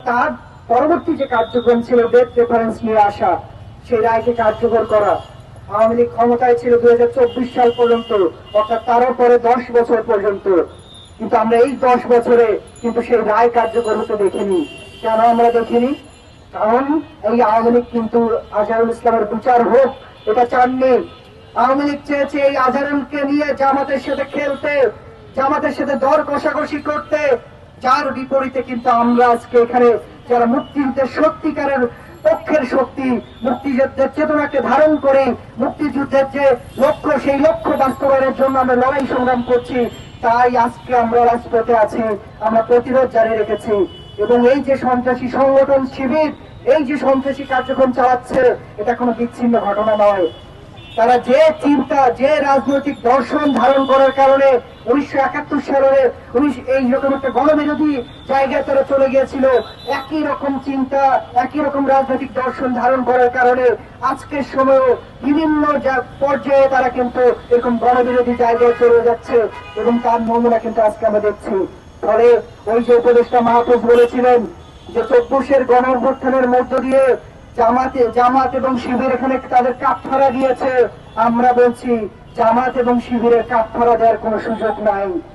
তার পরবর্তী যে কার্যক্রম ছিল ডেথ রেফারেন্স নিয়ে আসা, সেই রায়কে কার্যকর করা। আওয়ামী লীগ ক্ষমতায় ছিল 2024 সাল পর্যন্ত, অর্থাৎ তারও পরে 10 বছর পর্যন্ত। কিন্তু আমরা এই 10 বছরে কিন্তু সেই রায় কার্যকর হতে দেখিনি। কেন আমরা দেখিনি? কারণ এই আওয়ামী লীগ কিন্তু আজহারুল ইসলামের বিচার হোক এটা চাননি। আওয়ামী লীগ চেয়েছে এই আজহারুলকে নিয়ে জামাতের সাথে খেলতে, জামাতের সাথে দর কষাকষি করতে। যার বিপরীতে কিন্তু আমরা আজকে এখানে যারা মুক্তিযুদ্ধের সত্যিকারের পক্ষের শক্তি, মুক্তিযুদ্ধের চেতনাকে ধারণ করে মুক্তিযুদ্ধের যে লক্ষ্য, সেই লক্ষ্য বাস্তবায়নের জন্য আমরা লড়াই সংগ্রাম করছি, তাই আজকে আমরা রাজপথে আছি, আমরা প্রতিরোধ জারি রেখেছি। এবং এই যে সন্ত্রাসী সংগঠন শিবির এই যে সন্ত্রাসী কার্যক্রম চালাচ্ছে, এটা কোনো বিচ্ছিন্ন ঘটনা নয়। তারা যে চিন্তা, যে রাজনৈতিক দর্শন ধারণ করার কারণে 1971 সালে এইরকম একটা গণবিরোধী জায়গায় তারা চলে গিয়েছিল, একই রকম চিন্তা, একই রকম রাজনৈতিক দর্শন ধারণ করার কারণে আজকের সময়ে বিভিন্ন পর্যায়ে তারা কিন্তু এরকম গণবিরোধী জায়গায় চলে যাচ্ছে, এবং তার নমুনা কিন্তু আজকে আমরা দেখছি। ফলে ওই যে উপদেষ্টা মাহফুজ বলেছিলেন যে 24-এর গণ অভ্যুত্থানের মধ্য দিয়ে জামাত এবং শিবির এখানে তাদের কাঠফাড়া দিয়েছে। আমরা বলছি জামাত এবং শিবিরের কাঠফাড়া দেওয়ার কোনো সুযোগ নাই।